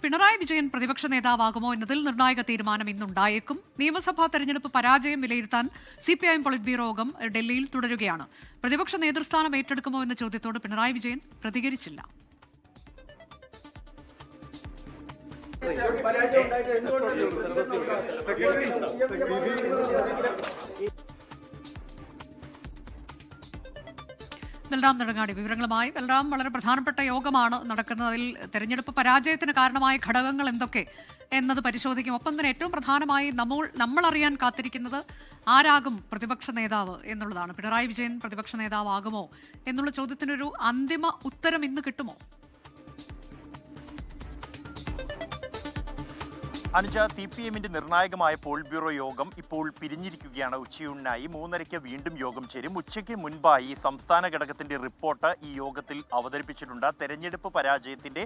പിണറായി വിജയൻ പ്രതിപക്ഷ നേതാവാകുമോ എന്നതിൽ നിർണായക തീരുമാനം ഇന്നുണ്ടായേക്കും. നിയമസഭാ തെരഞ്ഞെടുപ്പ് പരാജയം വിലയിരുത്താൻ സിപിഐഎം പൊളിറ്റ് ബ്യൂറോ യോഗം ഡൽഹിയിൽ തുടരുകയാണ്. പ്രതിപക്ഷ നേതൃസ്ഥാനം ഏറ്റെടുക്കുമോ എന്ന ചോദ്യത്തോട് പിണറായി വിജയൻ പ്രതികരിച്ചില്ല. ബൽറാം നെടുങ്ങാടി വിവരങ്ങളുമായി. ബൽറാം, വളരെ പ്രധാനപ്പെട്ട യോഗമാണ് നടക്കുന്നത്. അതിൽ തെരഞ്ഞെടുപ്പ് പരാജയത്തിന് കാരണമായ ഘടകങ്ങൾ എന്തൊക്കെ എന്നത് പരിശോധിക്കും. ഒപ്പം തന്നെ ഏറ്റവും പ്രധാനമായി നമ്മൾ അറിയാൻ കാത്തിരിക്കുന്നത് ആരാകും പ്രതിപക്ഷ നേതാവ് എന്നുള്ളതാണ്. പിണറായി വിജയൻ പ്രതിപക്ഷ നേതാവാകുമോ എന്നുള്ള ചോദ്യത്തിനൊരു അന്തിമ ഉത്തരം ഇന്ന് കിട്ടുമോ? അനുജ, സിപിഎമ്മിന്റെ നിർണായകമായ പോളിറ്റ് ബ്യൂറോ യോഗം ഇപ്പോൾ പിരിഞ്ഞിരിക്കുകയാണ്. ഉച്ചയൂണിനായി 3:30 വീണ്ടും യോഗം ചേരും. ഉച്ചയ്ക്ക് മുൻപായി സംസ്ഥാന ഘടകത്തിന്റെ റിപ്പോർട്ട് ഈ യോഗത്തിൽ അവതരിപ്പിച്ചിട്ടുണ്ട്. തെരഞ്ഞെടുപ്പ് പരാജയത്തിന്റെ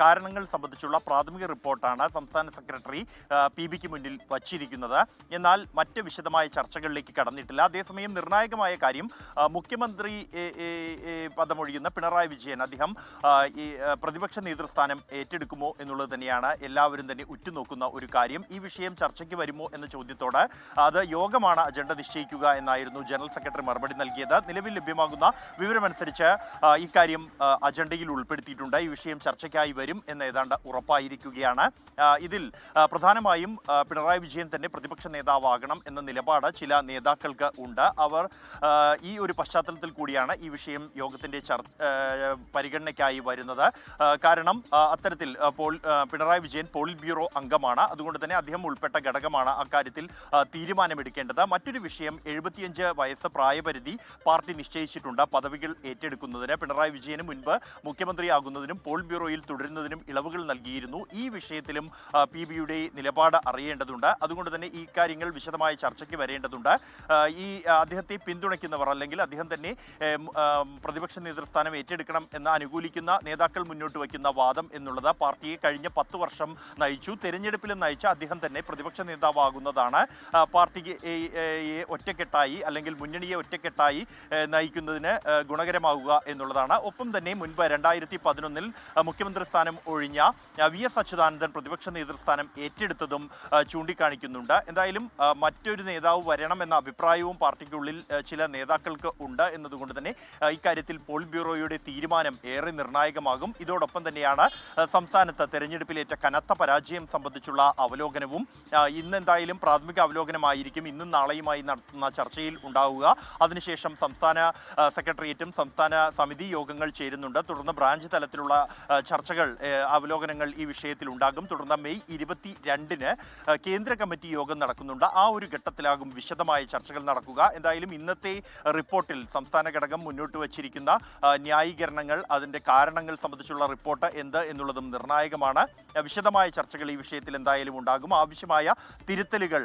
കാരണങ്ങൾ സംബന്ധിച്ചുള്ള പ്രാഥമിക റിപ്പോർട്ടാണ് സംസ്ഥാന സെക്രട്ടറി PBക്ക് മുന്നിൽ വച്ചിരിക്കുന്നത്. എന്നാൽ മറ്റ് വിശദമായ ചർച്ചകളിലേക്ക് കടന്നിട്ടില്ല. അതേസമയം നിർണായകമായ കാര്യം മുഖ്യമന്ത്രി പദമൊഴിയുന്ന പിണറായി വിജയൻ അദ്ദേഹം ഈ പ്രതിപക്ഷ നേതൃസ്ഥാനം ഏറ്റെടുക്കുമോ എന്നുള്ളത് തന്നെയാണ് എല്ലാവരും തന്നെ ഉറ്റുനോക്കുന്നത് ഒരു കാര്യം. ഈ വിഷയം ചർച്ചയ്ക്ക് വരുമോ എന്ന ചോദ്യത്തോട് അത് യോഗമാണ് അജണ്ട നിശ്ചയിക്കുക എന്നായിരുന്നു ജനറൽ സെക്രട്ടറി മറുപടി നൽകിയത്. നിലവിൽ ലഭ്യമാകുന്ന വിവരമനുസരിച്ച് ഇക്കാര്യം അജണ്ടയിൽ ഉൾപ്പെടുത്തിയിട്ടുണ്ട്. ഈ വിഷയം ചർച്ചയ്ക്കായി വരും എന്ന് ഏതാണ്ട് ഉറപ്പായിരിക്കുകയാണ്. ഇതിൽ പ്രധാനമായും പിണറായി വിജയൻ തന്നെ പ്രതിപക്ഷ നേതാവാകണം എന്ന നിലപാട് ചില നേതാക്കൾക്ക് ഉണ്ട്. അവർ ഈ ഒരു പശ്ചാത്തലത്തിൽ കൂടിയാണ് ഈ വിഷയം യോഗത്തിന്റെ പരിഗണനയ്ക്കായി വരുന്നത്. കാരണം അത്തരത്തിൽ പിണറായി വിജയൻ പോളിറ്റ് ബ്യൂറോ അംഗമാണ്. അതുകൊണ്ട് തന്നെ അദ്ദേഹം ഉൾപ്പെട്ട ഘടകമാണ് അക്കാര്യത്തിൽ തീരുമാനമെടുക്കേണ്ടത്. മറ്റൊരു വിഷയം, 75 വയസ്സ് പ്രായപരിധി പാർട്ടി നിശ്ചയിച്ചിട്ടുണ്ട് പദവികൾ ഏറ്റെടുക്കുന്നതിന്. പിണറായി വിജയന് മുൻപ് മുഖ്യമന്ത്രിയാകുന്നതിനും പോളിറ്റ് ബ്യൂറോയിൽ തുടരുന്നതിനും ഇളവുകൾ നൽകിയിരുന്നു. ഈ വിഷയത്തിലും PBയുടെ നിലപാട് അറിയേണ്ടതുണ്ട്. അതുകൊണ്ട് തന്നെ ഈ കാര്യങ്ങൾ വിശദമായ ചർച്ചയ്ക്ക് വരേണ്ടതുണ്ട്. ഈ അദ്ദേഹത്തെ പിന്തുണയ്ക്കുന്നവർ അല്ലെങ്കിൽ അദ്ദേഹം തന്നെ പ്രതിപക്ഷ നേതൃസ്ഥാനം ഏറ്റെടുക്കണം എന്ന് അനുകൂലിക്കുന്ന നേതാക്കൾ മുന്നോട്ട് വയ്ക്കുന്ന വാദം എന്നുള്ളത് പാർട്ടിയെ കഴിഞ്ഞ 10 വർഷം നയിച്ചു. തെരഞ്ഞെടുപ്പിലും നയിച്ച അദ്ദേഹം തന്നെ പ്രതിപക്ഷ നേതാവാകുന്നതാണ് പാർട്ടിക്ക് ഒറ്റക്കെട്ടായി അല്ലെങ്കിൽ മുന്നണിയെ ഒറ്റക്കെട്ടായി നയിക്കുന്നതിന് ഗുണകരമാവുക എന്നുള്ളതാണ്. ഒപ്പം തന്നെ മുൻപ് 2011 മുഖ്യമന്ത്രി സ്ഥാനം ഒഴിഞ്ഞ VS അച്യുതാനന്ദൻ പ്രതിപക്ഷ നേതൃസ്ഥാനം ഏറ്റെടുത്തതും ചൂണ്ടിക്കാണിക്കുന്നുണ്ട്. എന്തായാലും മറ്റൊരു നേതാവ് വരണമെന്ന അഭിപ്രായവും പാർട്ടിക്കുള്ളിൽ ചില നേതാക്കൾക്ക് ഉണ്ട് എന്നതുകൊണ്ട് തന്നെ ഇക്കാര്യത്തിൽ പോളിറ്റ് ബ്യൂറോയുടെ തീരുമാനം ഏറെ നിർണായകമാകും. ഇതോടൊപ്പം തന്നെയാണ് സംസ്ഥാനത്ത് തെരഞ്ഞെടുപ്പിലേറ്റ കനത്ത പരാജയം സംബന്ധിച്ചുള്ള അവലോകനവും. ഇന്ന് എന്തായാലും പ്രാഥമിക അവലോകനമായിരിക്കും ഇന്നും നാളെയുമായി നടത്തുന്ന ചർച്ചയിൽ ഉണ്ടാവുക. അതിനുശേഷം സംസ്ഥാന സെക്രട്ടേറിയറ്റും സംസ്ഥാന സമിതി യോഗങ്ങൾ ചേരുന്നുണ്ട്. തുടർന്ന് ബ്രാഞ്ച് തലത്തിലുള്ള ചർച്ചകൾ, അവലോകനങ്ങൾ ഈ വിഷയത്തിൽ ഉണ്ടാകും. തുടർന്ന് മെയ് 22-ന് കേന്ദ്ര കമ്മിറ്റി യോഗം നടക്കുന്നുണ്ട്. ആ ഒരു ഘട്ടത്തിലാകും വിശദമായ ചർച്ചകൾ നടക്കുക. എന്തായാലും ഇന്നത്തെ റിപ്പോർട്ടിൽ സംസ്ഥാന ഘടകം മുന്നോട്ട് വച്ചിരിക്കുന്ന ന്യായീകരണങ്ങൾ, അതിന്റെ കാരണങ്ങൾ സംബന്ധിച്ചുള്ള റിപ്പോർട്ട് എന്ത് എന്നുള്ളതും നിർണായകമാണ്. വിശദമായ ചർച്ചകൾ ഈ വിഷയത്തിൽ എന്തായാലും ഉണ്ടാകും. ആവശ്യമായ തിരുത്തലുകൾ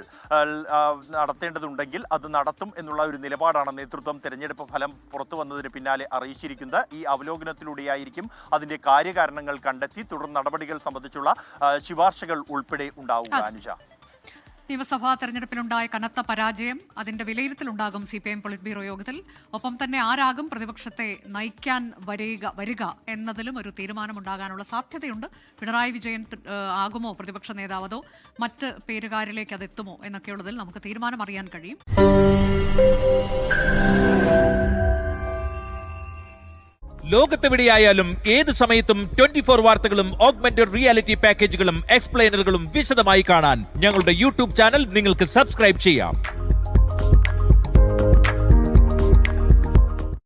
നടത്തേണ്ടതുണ്ടെങ്കിൽ അത് നടത്തും എന്നുള്ള ഒരു നിലപാടാണ് നേതൃത്വം തെരഞ്ഞെടുപ്പ് ഫലം പുറത്തു വന്നതിന് പിന്നാലെ അറിയിച്ചിരിക്കുന്നത്. ഈ അവലോകനത്തിലൂടെയായിരിക്കും അതിന്റെ കാര്യകാരണങ്ങൾ കണ്ടെത്തി തുടർ നടപടികൾ സംബന്ധിച്ചുള്ള ശുപാർശകൾ ഉൾപ്പെടെ ഉണ്ടാവുക. അനുജ, നിയമസഭാ തെരഞ്ഞെടുപ്പിലുണ്ടായ കനത്ത പരാജയം, അതിന്റെ വിലയിരുത്തലുണ്ടാകും CPIM പൊളിറ്റ് ബ്യൂറോ യോഗത്തിൽ. ഒപ്പം തന്നെ ആരാകും പ്രതിപക്ഷത്തെ നയിക്കാൻ വരിക എന്നതിലും ഒരു തീരുമാനമുണ്ടാകാനുള്ള സാധ്യതയുണ്ട്. പിണറായി വിജയൻ ആകുമോ പ്രതിപക്ഷ നേതാവ്, അതോ മറ്റ് പേരുകാരിലേക്ക് അത് എത്തുമോ എന്നൊക്കെയുള്ളതിൽ നമുക്ക് തീരുമാനം അറിയാൻ കഴിയും. ലോകത്തെവിടെയായാലും ഏത് സമയത്തും 24 വാർത്തകളും ഓഗ്മെന്റഡ് റിയാലിറ്റി പാക്കേജുകളും എക്സ്പ്ലെയിനറുകളും വിശദമായി കാണാൻ ഞങ്ങളുടെ YouTube ചാനൽ നിങ്ങൾക്ക് സബ്സ്ക്രൈബ് ചെയ്യാം.